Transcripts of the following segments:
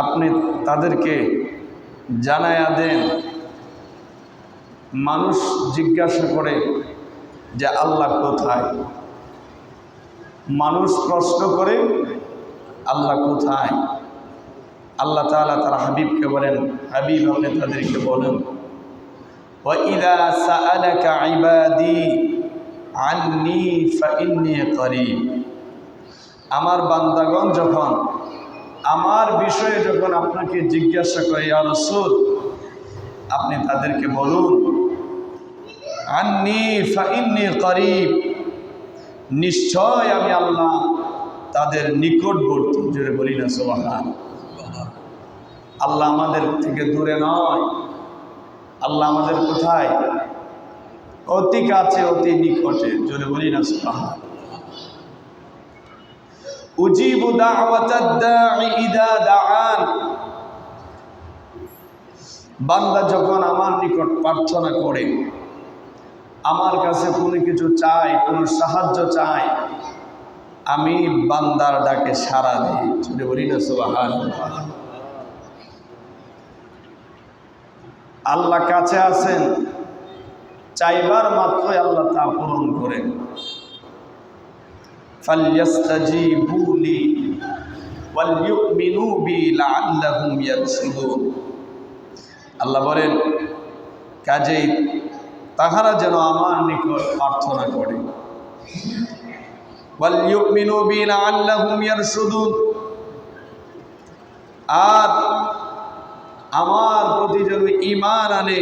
আপনি তাদেরকে জানায়া দেন। মানুষ জিজ্ঞাসা করে যে আল্লাহ কোথায়, মানুষ প্রশ্ন করে আল্লাহ কোথায়। আল্লাহ তাআলা তার হাবিবকে বলেন, হাবিব আপনি তাদেরকে বলেন, ওয়াইদা সাআলাকা ইবাদি আন্নী ফাইন্নী করিব। আমার বান্দাগণ যখন আমার বিষয়ে যখন আপনাকে জিজ্ঞাসা করে ইয়া রাসূল, আপনি তাদেরকে বলুন আন্নী ফাইন্নী করিব, নিশ্চয় আমি আল্লাহ তাদের নিকটবর্তী। জোরে বলি না সুবহানাল্লাহ। আল্লাহ আমাদের থেকে দূরে নয়, আল্লাহ আমাদের কোথায়? অতি কাছে, অতি নিকটে। জোরে বলি না সুবহানাল্লাহ। উজিবু দাওয়াতাদ দাঈ ইযা দাআন। বান্দা যখন আমার নিকট প্রার্থনা করে, আমার কাছে কোনো কিছু চায়, কোনো সাহায্য চায়, আমি বান্দার ডাকে সাড়া দিই। জোরে বলি না সুবহানাল্লাহ। আল্লাহ কাছে আছেন, চাইবার মাত্রই আল্লাহ তা পূরণ করেন। ফালইস্তাজিবু লি ওয়ালইউমিনু বি লাআল্লাহুম ইয়ারশুদুন। আল্লাহ বলেন, কাজেই তাহারা যেন আমার নিকট প্রার্থনা করে। ওয়ালইউমিনু বি লাআল্লাহুম ইয়ারশুদুন, আর আমার প্রতি যেন ঈমান আনে,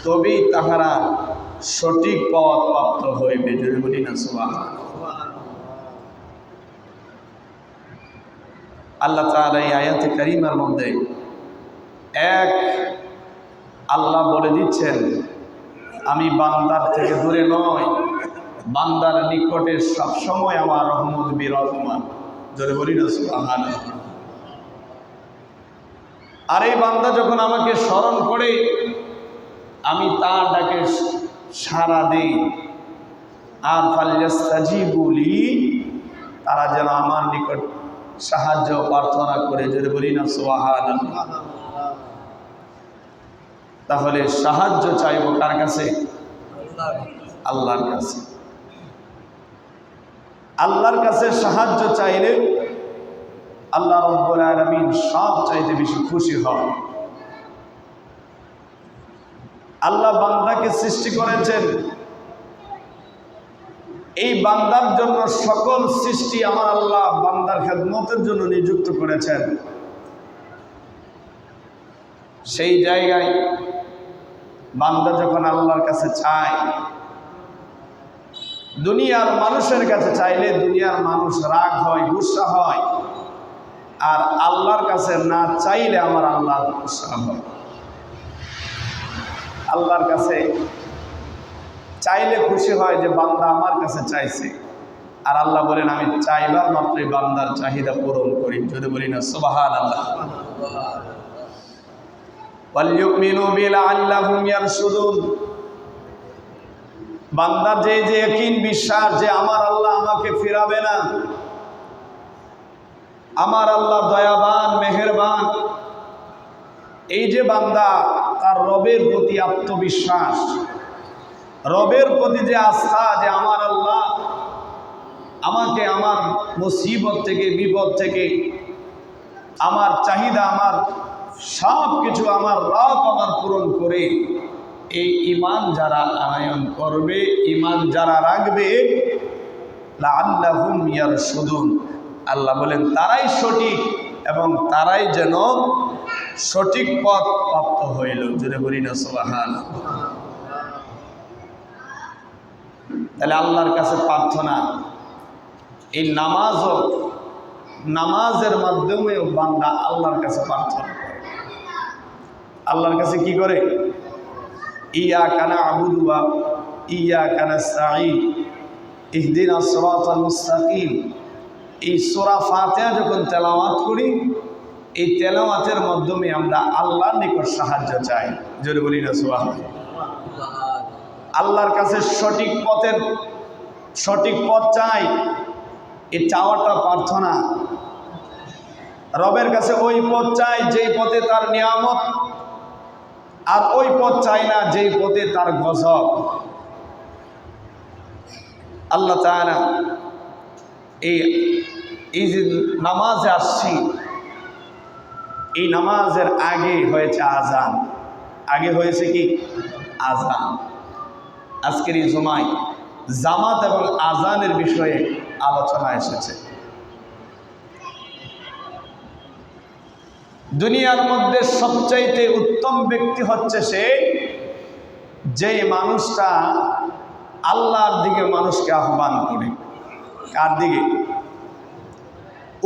তবেই তাহারা সঠিক পথ প্রাপ্ত হইবে। যদি বলি না সুবহানাল্লাহ। আল্লাহ তাআলা এই আয়াতে কারিমার মধ্যে এক আল্লাহ বলে দিচ্ছেন, আমি বান্দার থেকে দূরে নয়, বান্দার নিকটে সবসময় আমার রহমত বিরাজমান। যদি বলি না সুবহানাল্লাহ। আর এই বান্দা যখন আমাকে স্মরণ করে, আমি তার ডাকে সাড়া দিই। আর ফালইস্তাজিবু লি, তারা যেন আমার নিকট সাহায্য প্রার্থনা করে। যদি বলি না সুবহানাল্লাহ। তাহলে সাহায্য চাইব কার কাছে? আল্লাহর কাছে। আল্লাহর কাছে সাহায্য চাইলে আল্লাহ রাব্বুল আলামিন সব চাইতে বেশি খুশি হন। আল্লাহ বান্দাকে সৃষ্টি করেছেন, এই বান্দার জন্য সকল সৃষ্টি আমার আল্লাহ বান্দার খেদমতের জন্য নিযুক্ত করেছেন। সেই জায়গায় বান্দা যখন আল্লাহর কাছে চায়, দুনিয়ার মানুষের কাছে চাইলে দুনিয়ার মানুষ রাগ হয়, গুসা হয়, আর আল্লাহর কাছে না চাইলে আমার আল্লাহ গুসা হয়। আল্লাহর কাছে চাইলে খুশি হয় যে বান্দা আমার কাছে চাইছে, আর আল্লাহ বলেন আমি চাইবার মাত্রই বান্দার চাহিদা পূরণ করি। যদি বলি না সুবহানাল্লাহ। ওয়ালইউমিনু বি লাআল্লাহুম ইয়ারশুদুন। বান্দার যে ইয়াকিন বিশ্বাস যে আমার আল্লাহ আমাকে ফিরাবে না, আমার আল্লাহ দয়াবান মেহেরবান, এই যে বান্দা তার রবের প্রতি আত্মবিশ্বাস, রবের প্রতি যে আস্থা যে আমার আল্লাহ আমাকে আমার মুসিবত থেকে, বিপদ থেকে, আমার চাহিদা, আমার সব কিছু আমার রব আমার পূরণ করে, এই ঈমান যারা আনয়ন করবে, ঈমান যারা রাখবে, লাআল্লাহুম ইয়ারশুদুন, আল্লাহ বলেন তারাই সঠিক এবং তারাই যেন সঠিক পথ প্রাপ্ত হইল। যদি বলি না সুবহানাল্লাহ। তাহলে আল্লাহর কাছে প্রার্থনা, এই নামাজও, নামাজের মাধ্যমেও বান্দা আল্লাহর কাছে প্রার্থনা করে। আল্লাহর কাছে কি করে? ইয়াকা না'বুদু ওয়া ইয়াকা নাস্তাঈন ইহদিনাস সিরাতাল মুস্তাকিম। এই সূরা ফাতিহা যখন তেলাওয়াত করি, এই তেলাওয়াতের মাধ্যমে আমরা আল্লাহর নিকট সাহায্য চাই। জোরে বলি না সুবহানাল্লাহ। আল্লাহর কাছে সঠিক পথ চাই। এই চাওয়াটা প্রার্থনা। রবের কাছে ওই পথ চাই যেই পথে তার নিয়ামত, আর ওই পথ চাই না যেই পথে তার গজব। আল্লাহ তাআলা এই যে নামাজে আসছি, এই নামাজের আগে হয়েছে আজান। আগে হয়েছে কি? আজান। আজকের এই জুমায় জামাত এবং আজানের বিষয়ে আলোচনা এসেছে। দুনিয়ার মধ্যে সবচাইতে উত্তম ব্যক্তি হচ্ছে সে, যে মানুষটা আল্লাহর দিকে মানুষকে আহ্বান করে। কার দিকে?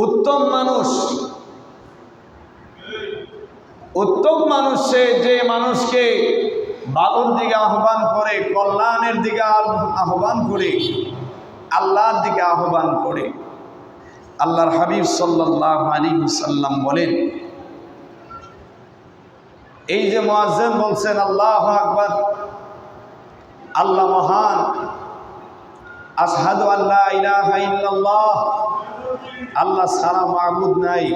উত্তম মানুষ। উত্তম মানুষ সে যে মানুষকে ভালোর দিকে আহ্বান করে, কল্যাণের দিকে আহ্বান করে, আল্লাহর দিকে আহ্বান করে। আল্লাহর হাবিব সাল্লাল্লাহু আলাইহি ওয়াসাল্লাম বলেন, এই যে মুয়াজ্জিন বলছেন আল্লাহু আকবার, আল্লাহ মহান, আশহাদু আল্লা ইলাহা ইল্লাল্লাহ, আল্লাহ ছাড়া মাবুদ নাই,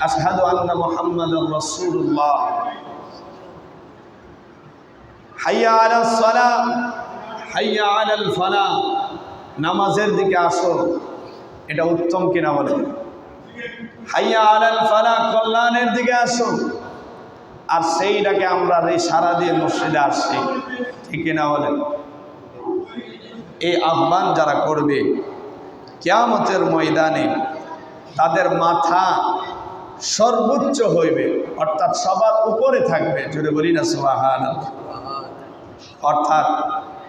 আশহাদু আন্না মুহাম্মাদুর রাসূলুল্লাহ, হাইয়া আলাস সালাহ, হাইয়া আলাল ফালাহ, নামাজের দিকে আসো। এটা উত্তম কিনা বলেন? হাইয়া আলাল ফালাহ, কল্যাণের দিকে আসো। আর সেইটাকে আমরা এই সারা দিয়ে মসজিদে আসছি, ঠিক কিনা বলেন? এই আহ্বান যারা করবে কিয়ামতের ময়দানে তাদের মাথা সর্বোচ্চ হইবে, অর্থাৎ সবার উপরে থাকবে। জোরে বলি না সুবহানাল্লাহ। অর্থাৎ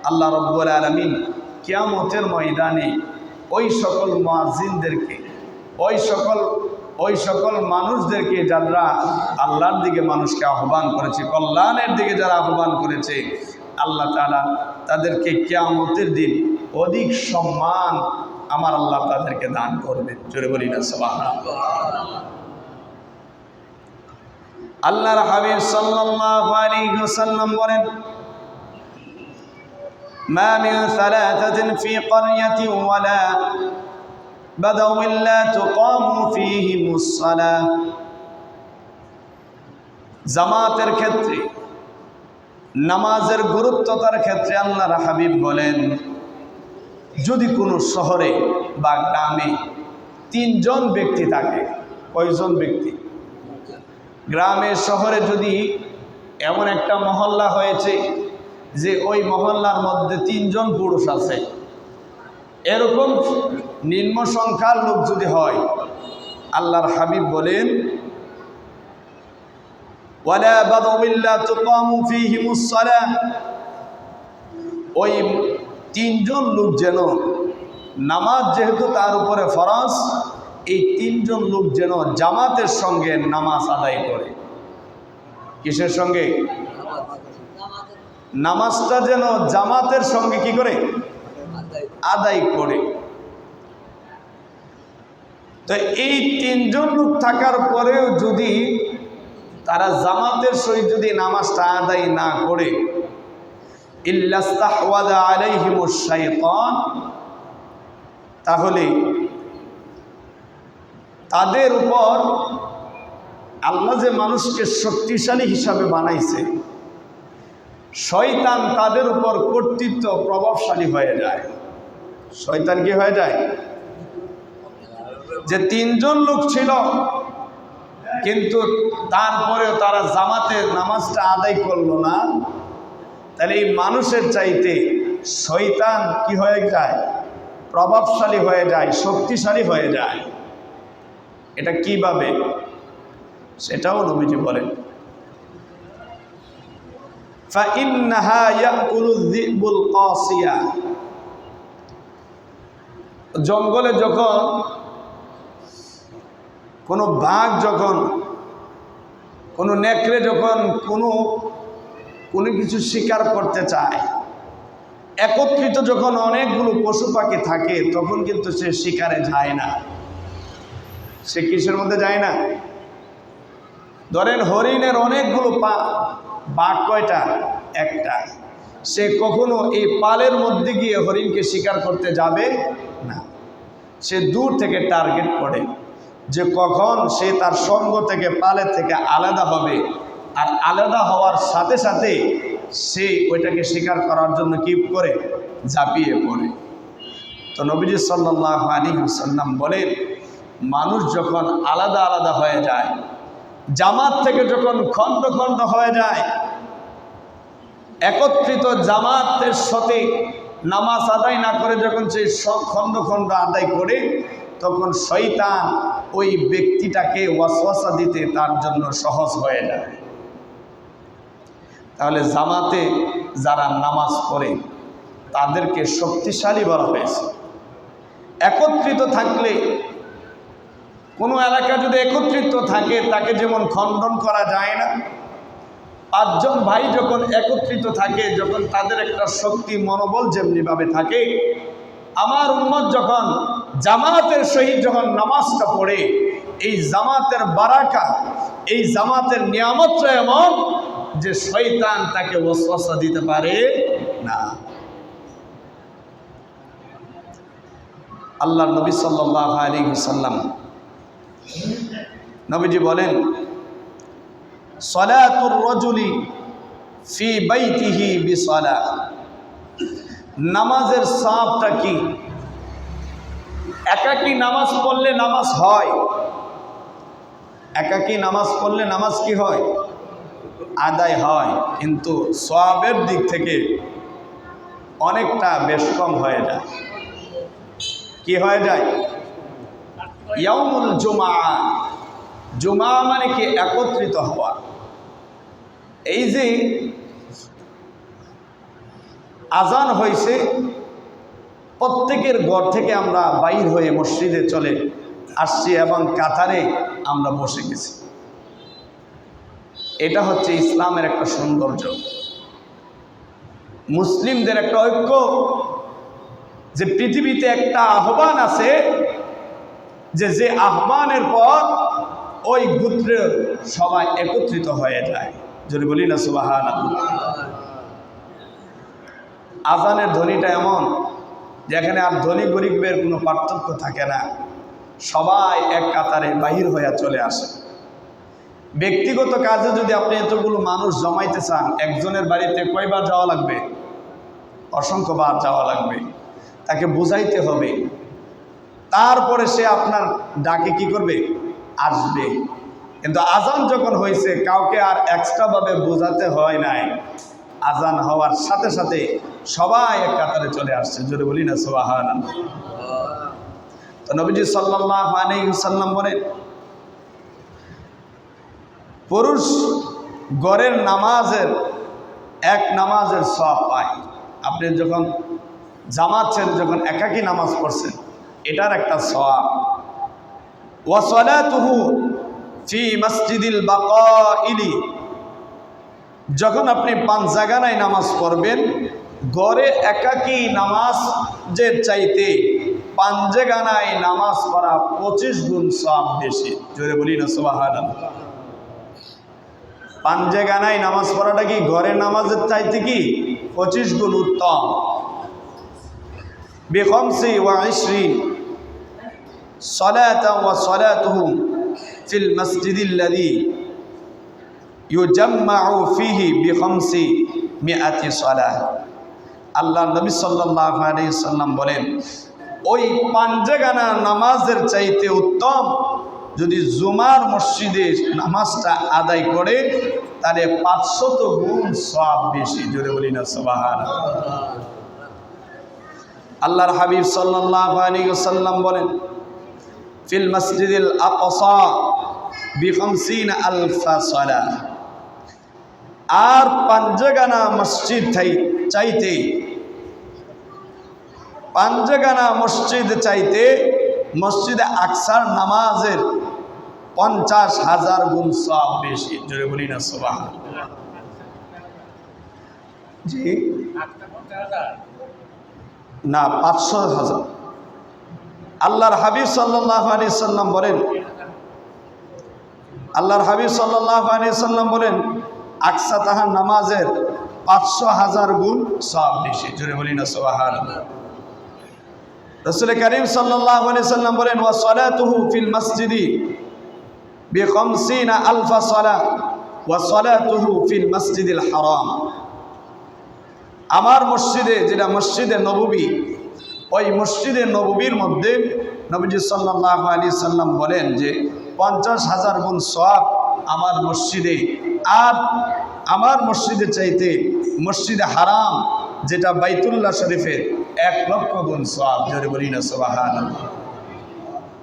আল্লাহ রাব্বুল আলামিন কিয়ামতের ময়দানে ওই সকল মুয়াজ্জিনদেরকে, ওই সকল মানুষদেরকে যারা আল্লাহর দিকে মানুষকে আহ্বান করেছে, কল্যাণের দিকে যারা আহ্বান করেছে, আল্লাহ তাআলা তাদেরকে কিয়ামতের দিন অধিক সম্মান আমার আল্লাহ তাদেরকে দান করবেন। জোরে বলি না সুবহানাল্লাহ। আল্লাহর হাবিব সাল্লাল্লাহু আলাইহি ওয়াসাল্লাম বলেন, মা মিন সালাতাতিন ফি ক্বরয়াতিন ওয়ালা বাদাউইন লা তুকামু ফীহিমুস সালাহ। জামাতের ক্ষেত্রে, নামাজের গুরুত্বতার ক্ষেত্রে আল্লাহর হাবিব বলেন, যদি কোনো শহরে বা গ্রামে তিনজন ব্যক্তি থাকে। কয়জন ব্যক্তি? গ্রামে শহরে যদি এমন একটা মহল্লা হয়েছে যে ওই মহল্লার মধ্যে তিনজন পুরুষ আছে, এরকম নিম্ন সংখ্যার লোক যদি হয়, আল্লাহর হাবিব বলেন, ওয়ালা বাদাউইন লা তুকামু ফীহিমুস সালাহ, ওই তিনজন লোক যেন, নামাজ যেহেতু তার উপরে ফরজ, এই তিনজন লোক যেন জামাতের সঙ্গে নামাজ আদায় করে। কিসের সঙ্গে? নামাজটা যেন জামাতের সঙ্গে কি করে? আদায় করে। তো এই তিনজন লোক থাকার পরেও যদি তারা জামাতের সহিত যদি নামাজটা আদায় না করে, ইল্লাস্তাহওয়াযা আলাইহিমুশ শাইতান, তাহলে তাদের উপর আল্লাহ যে মানুষকে শক্তিশালী হিসাবে বানাইছে, শয়তান তাদের উপর কর্তৃত্ব প্রভাবশালী হয়ে যায়। শয়তান কি হয়ে যায়? যে তিনজন লোক ছিল কিন্তু তারপরেও তারা জামাতের নামাজটা আদায় করলো না, তাহলে এই মানুষের চাইতে শয়তান কি হয়ে যায়? প্রভাবশালী হয়ে যায়, শক্তিশালী হয়ে যায়। এটা কিভাবে? সেটাও নবীজি বলেন, فإنها يأكل الذئب القاصية। জঙ্গলে যখন কোনো বাঘ, যখন কোনো নেকড়ে যখন কোনো কিছু শিকার করতে চায়, একত্রিত যখন অনেকগুলো পশু পাখি থাকে, তখন কিন্তু সে শিকারে যায় না। সে কিসের মধ্যে যায় না? ধরেন হরিণের অনেকগুলো বাঘ, কয়টা? একটা। সে কখনো এই পালের মধ্যে গিয়ে হরিণকে শিকার করতে যাবে না। সে দূর থেকে টার্গেট করে, যে কখন সে তার সঙ্গ থেকে পালে থেকে আলাদা হবে, আর আলাদা হওয়ার সাথে সাথে সে ওইটাকে স্বীকার করার জন্য কি করে, ঝাঁপিয়ে পড়ে। তো নবীজি সাল্লাল্লাহু আলাইহি ওয়াসাল্লাম বলেন, মানুষ যখন আলাদা আলাদা হয়ে যায়, জামাত থেকে যখন খণ্ড খণ্ড হয়ে যায়, একত্রিত জামাতের সাথে নামাজ আদায় না করে যখন সেই খণ্ড খণ্ড আদায় করে, তখন শয়তান ওই ব্যক্তিটাকে ওয়াসওয়াসা দিতে তার জন্য সহজ হয়ে যায়। তাহলে জামাতে যারা নামাজ পড়ে তাদেরকে শক্তিশালী বলা হয়েছে। একত্রিত থাকলে, কোনো এলাকা যদি একত্রিত থাকে, তাকে যেমন খণ্ডন করা যায় না, পাঁচজন ভাই যখন একত্রিত থাকে, যখন তাদের একটা শক্তি মনোবল যেমনিভাবে থাকে, আমার উম্মত যখন জামাতের সহিত যখন নামাজটা পড়ে, এই জামাতের বারাকা, এই জামাতের নিয়ামতটা এমন যে শয়তান তাকে ওয়াসওয়াসা দিতে পারে না। আল্লাহ নবী সাল্লাল্লাহু আলাইহি ওয়াসাল্লাম নবীজি বলেন, সালাতুর রাজুলি ফি বাইতিহি বিসালাহ, নামাজের সওয়াবটা কি? একাকী নামাজ পড়লে নামাজ হয়, একাকী নামাজ পড়লে নামাজ কি হয়, আদায় হয়, কিন্তু সওয়াবের দিক থেকে অনেকটা বেশ কম হয়ে যায়। কি হয়ে যায়? ইয়াউমুল জুমআ, জুমা মানে কি? একত্রিত হওয়া। এই যে আজান হয়েছে, প্রত্যেকের ঘর থেকে আমরা বাইর হয়ে মসজিদে চলে আসছি এবং কাতারে আমরা বসে গেছি। এটা হচ্ছে ইসলামের একটা সৌন্দর্য, মুসলিমদের একটা ঐক্য, যে পৃথিবীতে একটা আহ্বান আছে, যে আহ্বানের পর ওই গোত্রের সবাই একত্রিত হয়ে যায়। যদি বলি না সুবহানাল্লাহ। আজানের ধ্বনিটা এমন যেখানে আর ধনী গরিবের কোনো পার্থক্য থাকে না, সবাই এক কাতারে বাহির হয়ে চলে আসে। ব্যক্তিগত কাজে যদি আপনি এতগুলো মানুষ জমাইতে চান, একজনের বাড়িতে কয়বার যাওয়া লাগবে? অসংখ্যবার যাওয়া লাগবে। তাকে বুঝাইতে হবে, তারপরে সে আপনার ডাকে কি করবে? আসবে। কিন্তু আজান যখন হয়েছে, কাউকে আর এক্সট্রাভাবে বোঝাতে হয় নাই, আজান হওয়ার সাথে সাথে সবাই এক কাতারে চলে আসছে। জোরে বলি না সুবহানাল্লাহ। তো নবীজি সাল্লাল্লাহু আলাইহি ওয়াসাল্লাম বলেন, পুরুষ গড়ের নামাজের এক নামাজের সওয়াব পায়। আপনি যখন জামাত ছেড়ে যখন একাকী নামাজ পড়ছেন, এটার একটা সওয়াব। ওয়া সালাতুহু ফি মসজিদিল বাকাইলি, যখন আপনি পাঞ্জাগানায় নামাজ পড়বেন, গড়ে একাকী নামাজ যে চাইতে পাঞ্জাগানায় নামাজ পড়া 25 গুণ সওয়াব বেশি। জোরে বলি না সুবহানাল্লাহ। পাঞ্জাগানায় নামাজ পড়াটা কি ঘরের নামাজের চাইতে কি 25 গুণ উত্তম। বিখামসি ওয়া 20 সালাতান ওয়া সালাতুহু ফিল মসজিদিল্লাযী ইউজাম্মাউ ফিহি বিখামসি মিআতি সালাহ। আল্লাহ নবী সাল্লাল্লাহু আলাইহি ওয়াসাল্লাম বলেন, ওই পাঞ্জাগানা নামাজের চাইতে উত্তম যদি জুমার মসজিদে নামাজটা আদায় করে, তাহলে 500 গুণ সওয়াব বেশি। জোরে বলি না সুবহানাল্লাহ। আল্লাহর হাবিব সাল্লাল্লাহু আলাইহি ওয়াসাল্লাম বলেন, ফিল মসজিদিল আকসা বি50 আলফা সালাহ। আর পাঞ্জাগানা মসজিদ চাইতে, পাঞ্জাগানা মসজিদ চাইতে মসজিদে আকসার নামাজের 50,000 গুণ সওয়াব বেশি। জোরে বলি না সুবহানাল্লাহ। জি না, 500,000। আল্লাহর হাবিব সাল্লাল্লাহু আলাইহি সাল্লাম বলেন, আল্লাহর হাবিব সাল্লাল্লাহু আলাইহি সাল্লাম বলেন, আকসা তাহার নামাজের 500,000 গুণ সওয়াব বেশি। জোরে বলি না সুবহানাল্লাহ। রাসূল করিম সাল্লাল্লাহু আলাইহি সাল্লাম বলেন, ওয়া সালাতুহু ফিল মসজিদি বিখামসিনা আলফা সালাত ওয়া সালাতুহু ফিল মসজিদিল হারাম। আমার মসজিদে, যেটা মসজিদে নববী, ওই মসজিদে নববীর মধ্যে নবীজি সাল্লাল্লাহু আলাইহি সাল্লাম বলেন যে 50,000 গুণ সওয়াব আমার মসজিদে, আর আমার মসজিদে চাইতে মসজিদে হারাম যেটা বাইতুল্লাহ শরীফের 1,00,000 গুণ সওয়াব। জোরে বলি না সুবহানাল্লাহ।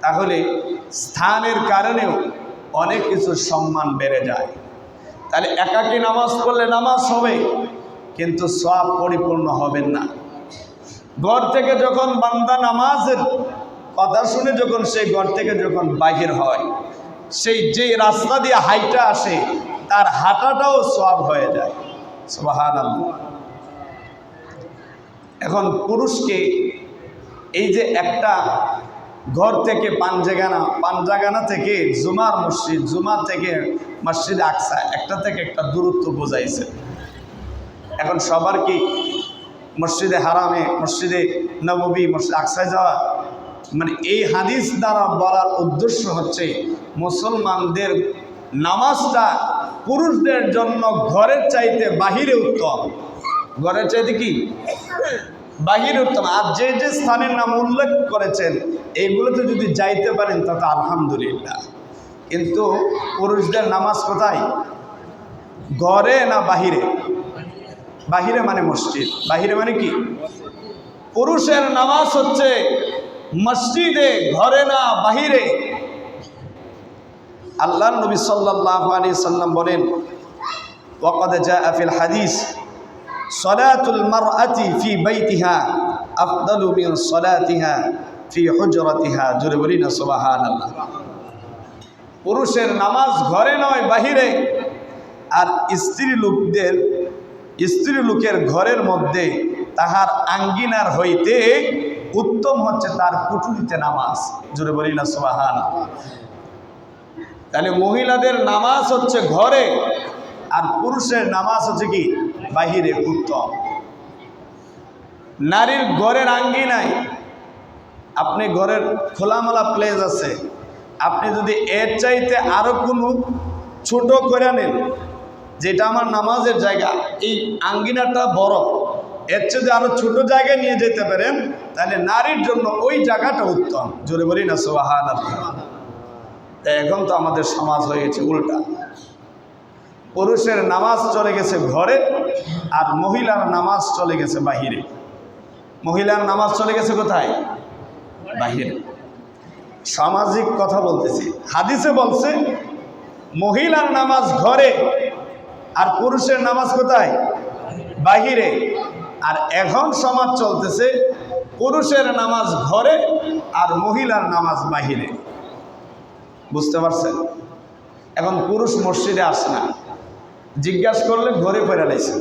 তাহলে স্থানের কারণেও অনেক কিছু সম্মান বেড়ে যায়। তাহলে একাকী নামাজ পড়লে নামাজ হবে, কিন্তু সওয়াব পরিপূর্ণ হবেন না। ঘর থেকে যখন বান্দা নামাজের কথা শুনে যখন সেই ঘর থেকে যখন বাহির হয়, সেই যে রাস্তা দিয়ে হাইটা আসে তার হাঁটাটাও সওয়াব হয়ে যায়। সুবহানাল্লাহ। এখন পুরুষকে এই যে একটা ঘর থেকে পাঞ্জাগানা থেকে জুমার মসজিদ, জুমা থেকে মসজিদ আকসা, একটা থেকে একটা দূরত্ব বোঝাইছে। এখন সবার কি মসজিদে হারামে, মসজিদে নববী, মসজিদ আকসায় যাওয়া? মানে এই হাদিস দ্বারা বলার উদ্দেশ্য হচ্ছে মুসলমানদের নামাজটা পুরুষদের জন্য ঘরের চাইতে বাহিরে উত্তম। ঘরের চাইতে কি বাহিরে উত্তম। আর যে যে স্থানের নাম উল্লেখ করেছেন এইগুলোতে যদি যাইতে পারেন তাতে আলহামদুলিল্লাহ। কিন্তু পুরুষদের নামাজ কোথায়? ঘরে না বাহিরে? বাহিরে মানে মসজিদ। বাহিরে মানে কি? পুরুষের নামাজ হচ্ছে মসজিদে, ঘরে না বাহিরে। আল্লাহর নবী সাল্লাল্লাহু আলাইহি সাল্লাম বলেন, ওয়াকাদ জাআ ফিল হাদিস সালাতুল মারআতি ফি বাইতিহা আফদালু মিন সালাতিহা ফি হুজরাতিহা। জোরে বলি না সুবহানাল্লাহ। পুরুষের নামাজ ঘরে নয় বাহিরে, আর স্ত্রী লোকের ঘরের মধ্যে তাহার আঙ্গিনার হইতে উত্তম হচ্ছে তার কুঠুরিতে নামাজ। জোরে বলি না সুবহানাল্লাহ। তাহলে মহিলাদের নামাজ হচ্ছে ঘরে, আর পুরুষের নামাজ হচ্ছে কি বাহিরে উত্তম। নারীর ঘরের আঙ্গিনায়, আপনি ঘরের খোলামেলা প্লেস আছে, আপনি যদি এর চাইতে আরো কোনো ছোট করে নেন, যেটা আমার নামাজের জায়গা, এই আঙ্গিনাটা বড়, এর চেয়ে আরো ছোট জায়গায় নিয়ে যেতে পারেন, তাহলে নারীর জন্য ওই জায়গাটা উত্তম। জোরে বলি না সুবহানাল্লাহ। এখন তো আমাদের সমাজ হয়ে গেছে উল্টা। পুরুষের নামাজ চলে গেছে ঘরে, আর মহিলার নামাজ চলে গেছে বাহিরে। মহিলার নামাজ চলে গেছে কোথায়? বাহিরে। সামাজিক কথা বলতেছি। হাদিসে বলছে মহিলার নামাজ ঘরে, আর পুরুষের নামাজ কোথায়? বাহিরে। আর এখন সমাজ চলতেছে পুরুষের নামাজ ঘরে আর মহিলার নামাজ বাহিরে। বুঝতে পারছেন? এখন পুরুষ মসজিদে আসে না, জিজ্ঞাসা করলে ঘরে পড়ে লাইছে।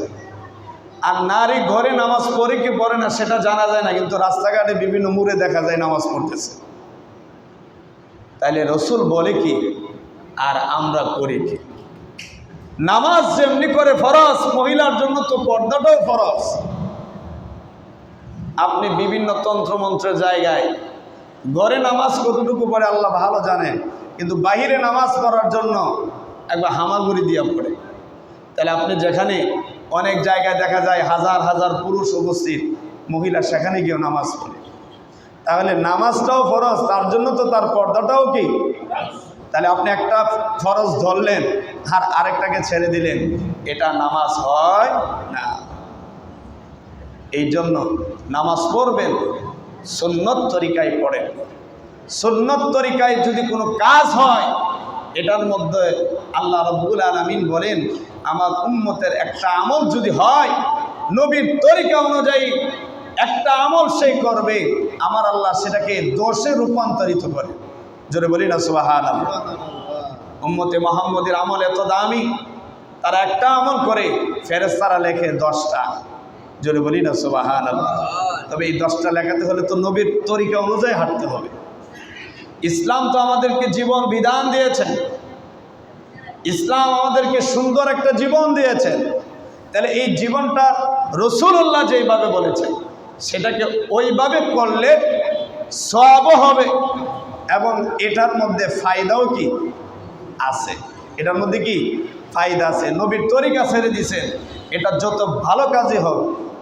আর নারী ঘরে নামাজ পড়ে কি পড়ে না সেটা জানা যায় না, কিন্তু রাস্তাঘাটে বিভিন্ন মোড়ে দেখা যায় নামাজ পড়তেছে। তাইলে রসুল বলে কি আর আমরা করি কি? নামাজ যেমনি করে ফরজ, মহিলার জন্য তো পর্দাটাও ফরজ। আপনি বিভিন্ন তন্ত্রমন্ত্রের জায়গায় ঘরে নামাজ কতটুকু পড়ে আল্লাহ ভালো জানেন, কিন্তু বাহিরে নামাজ পড়ার জন্য একবার হামাগুড়ি দিয়া পড়ে। তাহলে আপনি যেখানে অনেক জায়গায় দেখা যায় হাজার হাজার পুরুষ উপস্থিত, মহিলা সেখানে গিয়েও নামাজ পড়ে। তাহলে নামাজটাও ফরজ, তার জন্য তো তার পর্দাটাও কি? তাহলে আপনি একটা ফরজ ধরলেন আর আরেকটাকে ছেড়ে দিলেন, এটা নামাজ হয় না। এই জন্য নামাজ পড়বেন সুন্নত তরিকায় পড়েন। সুন্নত তরিকায় যদি কোনো কাজ হয়, এটার মধ্যে আল্লাহ রাব্বুল আলামিন বলেন আমার উম্মতের একটা আমল যদি হয় নবীর তরিকা অনুযায়ী, একটা আমল সে করবে, আমার আল্লাহ সেটাকে দোষে রূপান্তরিত করে। জোরে বলি না সুবহানাল্লাহ। উম্মতে মুহাম্মদের আমল এত দামি, তারা একটা আমল করে ফেরেশতারা লেখে 10টা। জোরে বলি না সুবহানাল্লাহ। তবে এই 10টা লেখাতে হলে তো নবীর তরিকা অনুযায়ী হাঁটতে হবে। ইসলাম তো আমাদেরকে জীবন বিধান দিয়েছেন, ইসলাম আমাদেরকে সুন্দর একটা জীবন দিয়েছেন। তাহলে এই জীবনটা রাসূলুল্লাহ যেইভাবে বলেছেন সেটাকে ওইভাবে করলে সওয়াবও হবে এবং এটার মধ্যে ফায়দাও কি আছে। এটার মধ্যে কি ফায়দা আছে। নবীর তরিকা ছেড়ে দিয়েছেন, এটা যত ভালো কাজই হোক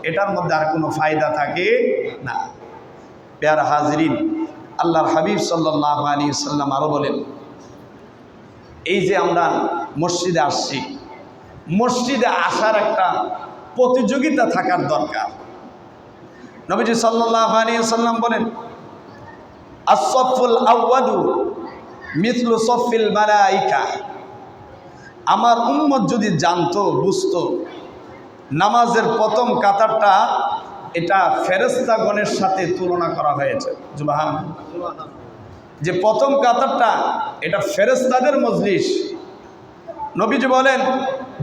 এটার মধ্যে আর কোনো ফায়দা থাকে না। প্যারা হাজরিন, আল্লাহর হাবিব সাল্লাল্লাহু আলাইহি ওয়াসাল্লাম আরও বলেন, এই যে আমরা মসজিদে আসছি, মসজিদে আসার একটা প্রতিযোগিতা থাকার দরকার। নবীজি সাল্লাল্লাহু আলাইহি ওয়াসাল্লাম বলেন, as-safful awwalu মিথলু সফিল মালাইকা। আমার উম্মত যদি জানতো, বুঝতো, নামাজের প্রথম কাতারটা এটা ফেরেশতাগণের সাথে তুলনা করা হয়েছে। সুবহানাল্লাহ। যে প্রথম কাতারটা এটা ফেরেশতাদের মজলিস। নবীজি বলেন,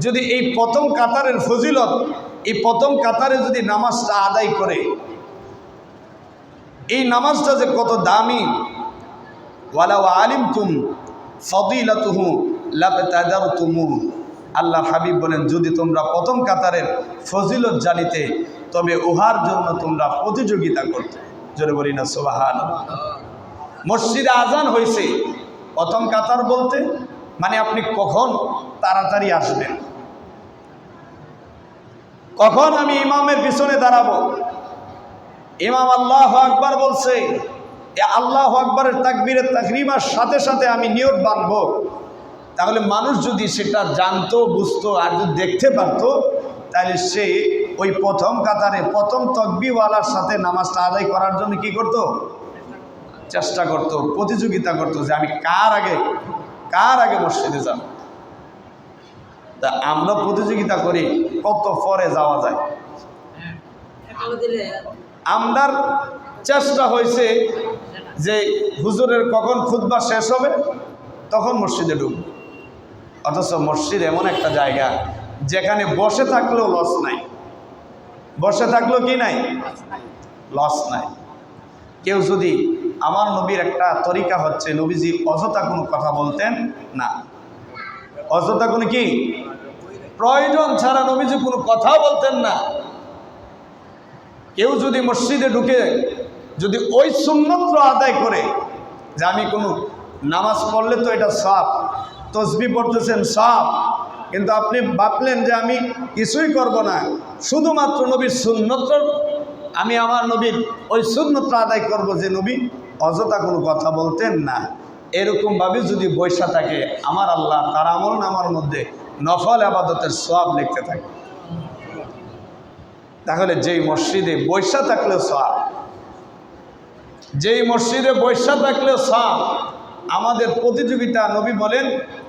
যদি এই প্রথম কাতারের ফজিলত, এই প্রথম কাতারে যদি নামাজটা আদায় করে, এই নামাজটা যে কত দামি, ওয়ালাউ আলিমতুম ফাদিলাতুহু লাবতাদারতুমু। আল্লাহর হাবিব বলেন, যদি তোমরা প্রথম কাতারের ফজিলত জানিতে তবে উহার জন্য তোমরা প্রতিযোগিতা করতে। জোরে বলি না সুবহানাল্লাহ। মসজিদে আজান হয়েছে, প্রথম কাতার বলতে মানে আপনি কখন তাড়াতাড়ি আসবেন, কখন আমি ইমামের পিছনে দাঁড়াবো। ইমাম আল্লাহু আকবার বলছে, এ আল্লাহু আকবারের তাকবীরের তাকরিমার সাথে সাথে আমি নিয়ত বাঁধবো। তাহলে মানুষ যদি সেটা জানতো, বুঝতো আর যদি দেখতে পারতো, তাহলে সে ওই প্রথম কাতারে প্রথম তাকবীরওয়ালার সাথে নামাজটা আদায় করার জন্য কি করত? চেষ্টা করত, প্রতিযোগিতা করত যে আমি কার আগে মসজিদে যাব। তা আমরা প্রতিযোগিতা করি কত পরে যাওয়া যায়। আমরার চেষ্টা হয়েছে যে হুজুরের কখন খুতবা শেষ হবে তখন মসজিদে ঢুকব। অথচ মসজিদ এমন একটা জায়গা যেখানে বসে থাকলেও লস নাই, বসে থাকলেও কি নাই, লস নাই। কেউ যদি, আমার নবীর একটা তরিকা হচ্ছে, নবীজি অযথা কোনো কথা বলতেন না। অযথা কোনো কি প্রয়োজন ছাড়া নবীজি কোনো কথা বলতেন না। কেউ যদি মসজিদে ঢুকে যদি ওই সুন্নতটা আদায় করে যে আমি কোনো নামাজ পড়লে তো এটা সওয়াব, তসবিহ পড়তেছেন সওয়াব, কিন্তু আপনি ভাবলেন যে আমি কিছুই করব না, শুধুমাত্র নবীর সুন্নতটা আমি আমার নবীর ওই সুন্নতটা আদায় করব, যে নবী অযথা কোনো কথা বলতেন না, এরকমভাবে যদি বৈশা থাকে, আমার আল্লাহ তার আমলনামার মধ্যে নফল ইবাদতের সওয়াব লিখতে থাকে। তাহলে যেই মসজিদে বৈশা থাকলেও সওয়াব, যেই মসজিদে বৈশা থাকলেও সওয়াব। আমাদের প্রতিযোগিতা, নবী বলেন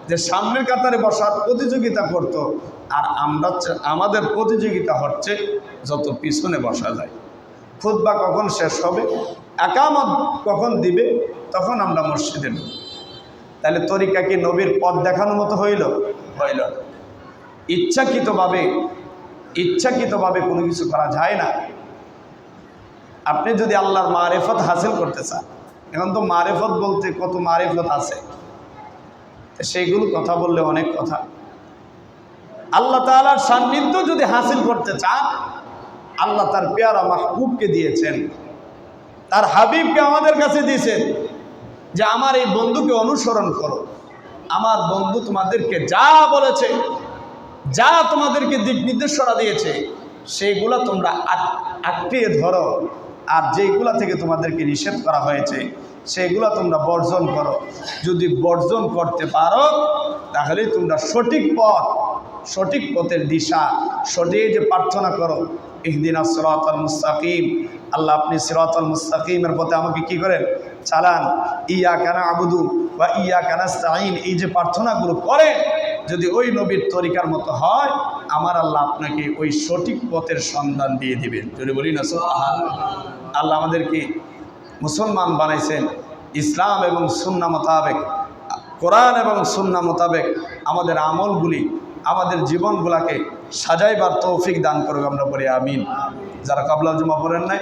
যে সামনের কাতারে বসার প্রতিযোগিতা করত, আর আমাদের প্রতিযোগিতা হচ্ছে যত পিছনে বসা যায়। খুতবা কখন শেষ হবে, একামত কখন দিবে, তখন আমরা মসজিদে ঢুকব। তাহলে তরিকা কি নবীর পথ দেখানোর মতো হইল? ইচ্ছাকৃতভাবে কোনো কিছু করা যায় না। আপনি যদি আল্লাহর মারিফত হাসিল করতে চান, এখন তো মারিফত বলতে কত মারিফত আছে, সেইগুলো কথা বললে অনেক কথা। আল্লাহ তাআলার সান্নিধ্য যদি হাসিল করতে চান, আল্লাহ তার পেয়ারা মাহবুবকে দিয়েছেন, তার হাবিবকে আমাদের কাছে দিয়েছেন যে আমার এই বন্ধুকে অনুসরণ করো। আমার বন্ধু তোমাদেরকে যা বলেছে, যা তোমাদেরকে দিক নির্দেশনা দিয়েছে, সেইগুলা তোমরা আঁকড়িয়ে ধরো, আর যেগুলা থেকে তোমাদেরকে নিষেধ করা হয়েছে সেগুলা তোমরা বর্জন করো। যদি বর্জন করতে পারো তাহলে তোমরা সঠিক পথের দিশা, সঠিক যে প্রার্থনা করো, ইহদিনাস সিরাতাল মুস্তাকিম, আল্লাহ আপনি সিরাতাল মুস্তাকিমের পথে আমাকে কি করেন, চালান। ইয়াকা না'বুদু ওয়া ইয়াকা নাস্তাঈন, এই যে প্রার্থনাগুলো করে যদি ওই নবীর তরিকার মতো হয়, আমার আল্লাহ আপনাকে ওই সঠিক পথের সন্ধান দিয়ে দিবেন। যদি বলি না সুবহানাল্লাহ। আল্লাহ আমাদেরকে মুসলমান বানাইছেন ইসলাম এবং সুন্নাহ মোতাবেক, কোরআন এবং সুন্নাহ মোতাবেক আমাদের আমলগুলি, আমাদের জীবনগুলাকে সাজাইবার তৌফিক দান করুক। আমরা বলি আমিন। যারা কাবলা জুমা পড়েন নাই